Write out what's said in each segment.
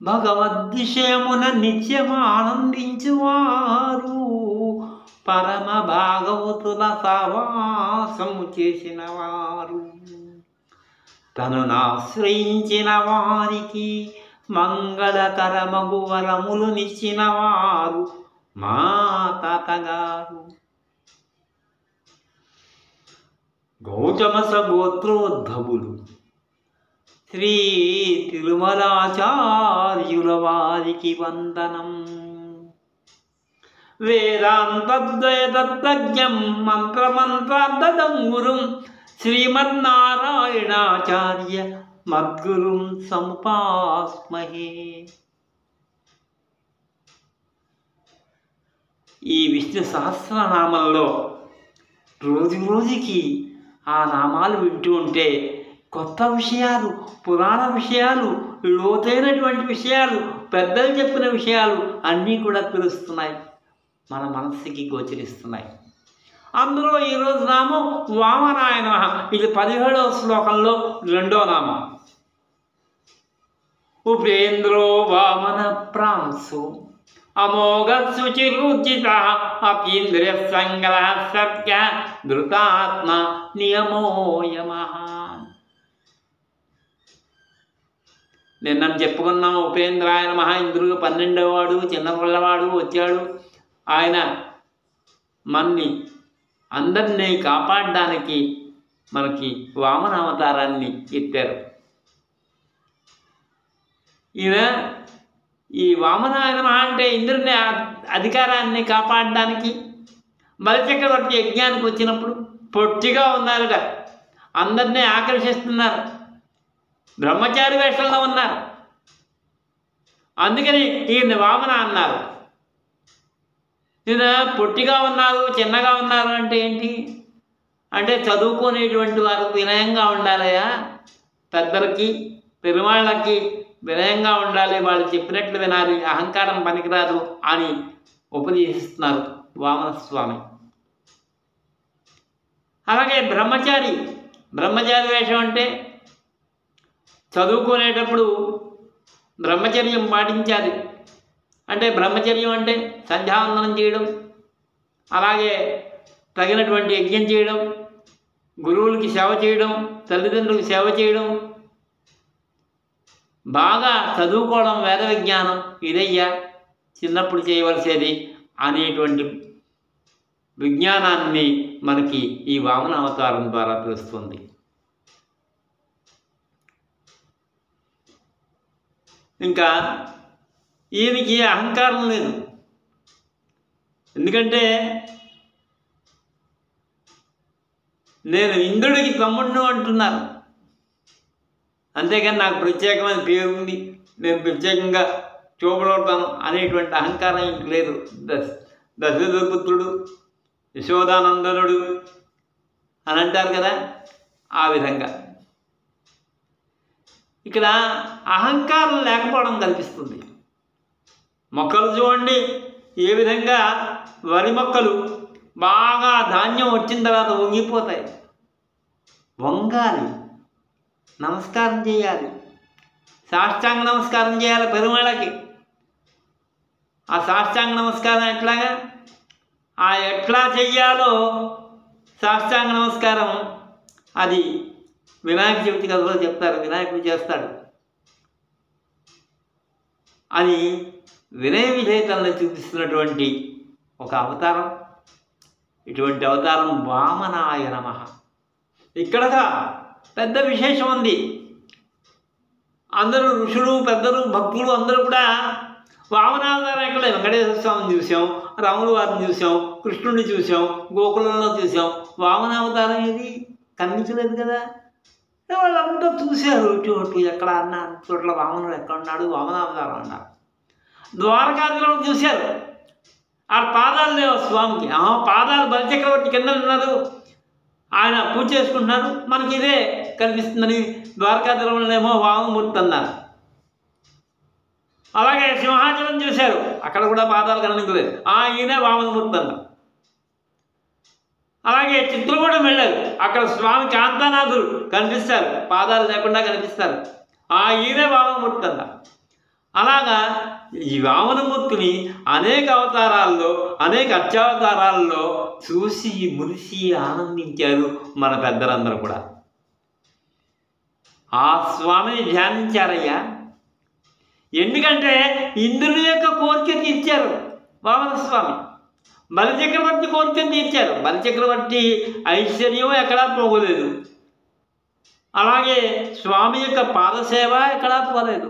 భగవద్విషయమున నిత్యము ఆనందించువారు పరమ భాగవతుల సహవాసము చేసిన వారు తననాశ్రయించిన వారికి మంగళకరమగు వరములు నిచ్చిన వారు మా తాతగారు. గౌతమ గోత్రోద్భవులు శ్రీ తిరుమలాచార్యుల వారికి వందనం. వేదాంతద్వయతత్వజ్ఞం మంత్రమంత్రార్థదం గురుం శ్రీమన్నారాయణాచార్య మద్గురుం సముపాస్మహే. ఈ విష్ణు సహస్రనామంలో రోజు రోజుకి ఆ నామాలు వింటూ ఉంటే కొత్త విషయాలు, పురాణ విషయాలు, లోతైనటువంటి విషయాలు, పెద్దలు చెప్పిన విషయాలు అన్నీ కూడా తెలుస్తున్నాయి, మన మనస్సుకి గోచరిస్తున్నాయి. అందులో ఈరోజు నామం వామనాయ నమః. ఇది 17వ శ్లోకంలో 2వ నామం. ఉపేంద్రో వామన ప్రాంశు అమోఘ శుచిరుచిత అపీంద్రియ సంగ్రహ సత్య ధృతాత్మ నియమోయమః. నిన్న చెప్పుకున్నాం ఉపేంద్రాయ నమః. ఇంద్రుడు 12వ వాడు, చిన్న పిల్లవాడు వచ్చాడు. ఆయన మన్ని అందరినీ కాపాడడానికి మనకి వామన అవతారాన్ని ఎత్తారు. ఈయన ఈ వామనాయ నమః అంటే ఇంద్రుని అధికారాన్ని కాపాడడానికి బలిచక్రవర్తి యజ్ఞానికి వచ్చినప్పుడు పొట్టిగా ఉన్నారట, అందరినీ ఆకర్షిస్తున్నారు, బ్రహ్మచారి వేషంలో ఉన్నారు. అందుకని ఈయన వామన అన్నారు. ఈయన పొట్టిగా ఉన్నారు, చిన్నగా ఉన్నారు అంటే ఏంటి అంటే చదువుకునేటువంటి వారు వినయంగా ఉండాలయా, పెద్దలకి పెరుమాళ్ళకి వినయంగా ఉండాలి, వాళ్ళు చెప్పినట్లు వినాలి, అహంకారం పనికిరాదు అని ఉపదేశిస్తున్నారు వామన స్వామి. అలాగే బ్రహ్మచారి వేషం అంటే చదువుకునేటప్పుడు బ్రహ్మచర్యం పాటించాలి. అంటే బ్రహ్మచర్యం అంటే సంధ్యావందనం చేయడం, అలాగే తగినటువంటి యజ్ఞం చేయడం, గురువులకి సేవ చేయడం, తల్లిదండ్రులకు సేవ చేయడం, బాగా చదువుకోవడం, వేద విజ్ఞానం ఇదయ్యా చిన్నప్పుడు చేయవలసేది అనేటువంటి విజ్ఞానాన్ని మనకి ఈ వామన అవతారం ద్వారా తెలుస్తుంది. ఇంకా ఈయనకి అహంకారం లేదు. ఎందుకంటే నేను ఇంద్రుడికి తమ్ముడిని అంటున్నారు, అంతేగాని నాకు ప్రత్యేకమైన పేరు ఉంది, నేను ప్రత్యేకంగా చూపబడతాను అనేటువంటి అహంకారం ఇంక లేదు. దశరథపుత్రుడు, యశోదానందనుడు అని అంటారు కదా, ఆ విధంగా ఇక్కడ అహంకారం లేకపోవడం కనిపిస్తుంది. మొక్కలు చూడండి ఏ విధంగా వరి మొక్కలు బాగా ధాన్యం వచ్చిన తర్వాత వంగిపోతాయి. వంగాలి, నమస్కారం చేయాలి, సాష్టాంగ నమస్కారం చేయాలి పెరుమాళ్ళకి. ఆ సాష్టాంగ నమస్కారం ఎట్లాగా ఎట్లా చెయ్యాలో సాష్టాంగ నమస్కారం అది వినాయక చవితి కథలో చెప్తారు, వినాయకుడు చేస్తాడు అని వినయ విధేయతలను చూపిస్తున్నటువంటి ఒక అవతారం. ఇటువంటి అవతారం వామనాయ నమః. ఇక్కడగా పెద్ద విశేషం ఉంది. అందరూ ఋషులు, పెద్దలు, భక్తులు అందరూ కూడా వామనావతారం ఎక్కడ వెంకటేశ్వర స్వామిని చూసాం, రాముల వారిని చూసాం, కృష్ణుడిని చూసాం, గోకులంలో చూసాం. వామనావతారం ఏది కనిపించలేదు కదా. వాళ్ళంతా చూశారు చోటు ఎక్కడ అన్న చోట్ల వామనుడు ఎక్కడ ఉన్నాడు, వామనావతారం అన్నారు. ద్వారకాదిలో చూశారు, ఆ పాదాలు లేవు స్వామికి. పాదాలు బలిచక్రవర్తి కింద ఉన్నారు, ఆయన పూజ చేసుకుంటున్నారు, మనకి ఇదే కనిపిస్తుందని ద్వారకాదిలోనేమో వామమూర్తి అన్నారు. అలాగే సింహాచలం చూశారు, అక్కడ కూడా పాదాలు కనిపించలేదు, ఈయనే వామనమూర్తి అన్నారు. అలాగే చిత్రకూటం వెళ్ళారు, అక్కడ స్వామి కాంతానాథుడు కనిపిస్తారు, పాదాలు లేకుండా కనిపిస్తారు, ఈయనే వామనమూర్తి అన్నారు. అలాగా ఈ వామనమూర్తిని అనేక అవతారాల్లో అనేక అర్చావతారాల్లో చూసి మురిసి ఆనందించారు మన పెద్దలందరూ కూడా. ఆ స్వామిని ధ్యానించారయ్యా. ఎందుకంటే ఇంద్రుని యొక్క కోరిక తీర్చారు వామన స్వామి. బలిచక్రవర్తి కోరికను తీర్చారు. బలిచక్రవర్తి ఐశ్వర్యం ఎక్కడా పోగలేదు. అలాగే స్వామి యొక్క పాదసేవ ఎక్కడా పోలేదు.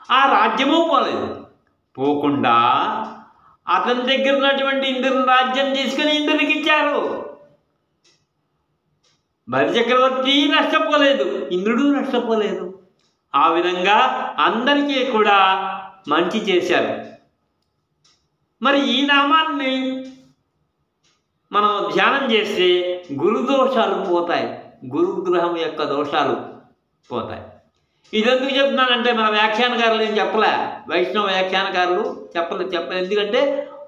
ఆ రాజ్యము పోలేదు. పోకుండా అతని దగ్గర ఉన్నటువంటి ఇంద్రుని రాజ్యం తీసుకుని ఇంద్రునికి ఇచ్చారు. బలిచక్రవర్తి నష్టపోలేదు, ఇంద్రుడు నష్టపోలేదు. ఆ విధంగా అందరికీ కూడా మంచి చేశారు. మరి ఈ నామాన్ని మనం ధ్యానం చేస్తే గురుదోషాలు పోతాయి, గురుగ్రహం యొక్క దోషాలు పోతాయి. ఇదెందుకు చెప్తున్నానంటే మన వ్యాఖ్యానకారులు ఏం చెప్పలే, వైష్ణవ వ్యాఖ్యానకారులు చెప్పలేదు. ఎందుకంటే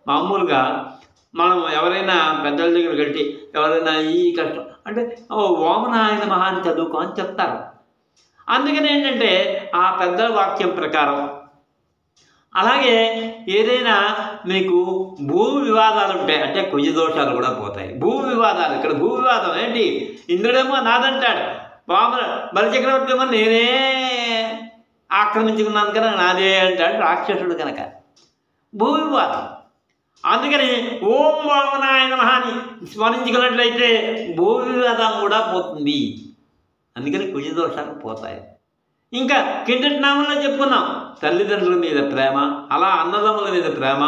మామూలుగా మనం ఎవరైనా పెద్దల దగ్గర కట్టి ఎవరైనా ఈ కష్టం అంటే వామనాయన మహా అని చదువుకో అని చెప్తారు. అందుకని ఏంటంటే ఆ పెద్దల వాక్యం ప్రకారం. అలాగే ఏదైనా మీకు భూ వివాదాలు ఉంటాయి అంటే కుజ దోషాలు కూడా పోతాయి. భూ వివాదాలు, ఇక్కడ భూ వివాదం ఏంటి? ఇంద్రుడేమో నాదంటాడు, బలిచక్రవర్తి ఏమో నేనే ఆక్రమించుకున్నాను కనుక నాదే అంటాడు రాక్షసుడు కనుక. భూ వివాదం. అందుకని ఓం వామనాయ నమః అని స్మరించుకున్నట్లయితే భూ వివాదం కూడా పోతుంది. అందుకని కుజ దోషాలు పోతాయి. ఇంకా కిందటి నామంలో చెప్పుకున్నాం తల్లిదండ్రుల మీద ప్రేమ, అలా అన్నదమ్ముల మీద ప్రేమ,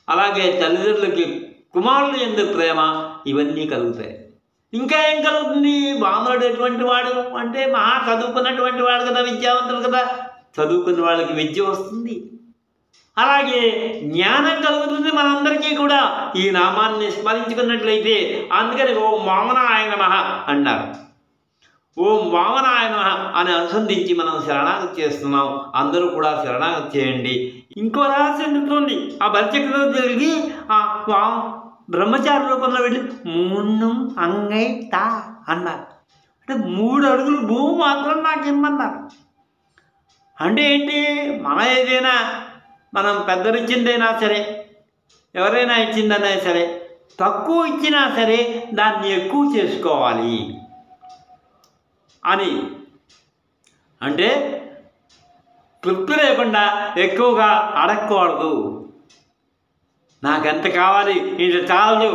అలాగే తల్లిదండ్రులకి కుమారులు ఎందుకు ప్రేమ, ఇవన్నీ కలుగుతాయి. ఇంకా ఏం కలుగుతుంది? వామనుడు ఎటువంటి వాడు అంటే మహా చదువుకున్నటువంటి వాడు కదా, విద్యావంతులు కదా, చదువుకున్న వాళ్ళకి విద్య వస్తుంది. అలాగే జ్ఞానం కలుగుతుంది మనందరికీ కూడా ఈ నామాన్ని స్మరించుకున్నట్లయితే. అందుకని ఓం వామనాయ నమః అన్నారు. ఓం వామనాయ నమః అని అనుసంధించి మనం శరణాగతి చేస్తున్నాం. అందరూ కూడా శరణాగతి చేయండి. ఇంకో రహస్యం చెప్తుంది. ఆ బలిచక్రవర్తి తిరిగి బ్రహ్మచారి రూపంలో వెళ్ళి మున్నం అంగై తా అన్నారు. అంటే 3 అడుగులు భూమి మాత్రం నాకు ఇమ్మన్నారు. అంటే ఏంటి? ఏదైనా మనం పెద్దరిచ్చిందైనా సరే, ఎవరైనా ఇచ్చిందైనా సరే, తక్కువ ఇచ్చినా సరే దాన్ని ఎక్కువ చేసుకోవాలి అని. అంటే తృప్తి లేకుండా ఎక్కువగా అడగకూడదు. నాకెంత కావాలి, ఇంత చాలు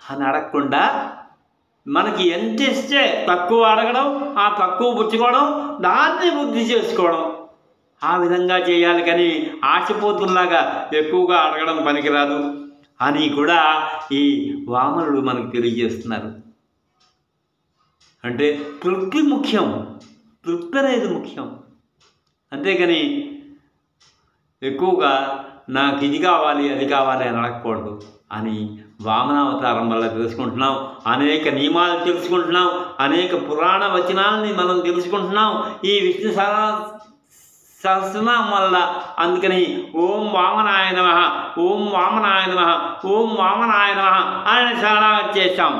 అని అడగకుండా మనకి ఎంత ఇస్తే తక్కువ అడగడం, ఆ తక్కువ పుచ్చుకోవడం, దాన్ని బుద్ధి చేసుకోవడం, ఆ విధంగా చేయాలి. కానీ ఆశపోతుల్లాగా ఎక్కువగా అడగడం పనికిరాదు అని కూడా ఈ వామనుడు మనకు తెలియజేస్తున్నారు. అంటే తృప్తి ముఖ్యం, తృప్తి అనేది ముఖ్యం. అంతేకాని ఎక్కువగా నాకు ఇది కావాలి అది కావాలి అని అడగకూడదు అని వామనావతారం వల్ల తెలుసుకుంటున్నాం. అనేక నియమాలు తెలుసుకుంటున్నాం, అనేక పురాణ వచనాలని మనం తెలుసుకుంటున్నాం ఈ విష్ణు సహస్రనామం వల్ల. అందుకని ఓం వామనాయ నమః, ఓం వామనాయ నమః, ఓం వామనాయ నమః అని శరణాగతి చేశాం.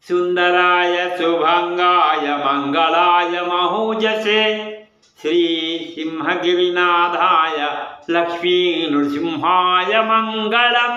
సుందరాయ శుభంగాయ మంగళాయ మహోజసే శ్రీ సింహగిరినాథాయ లక్ష్మీ నృసింహాయ మంగళం.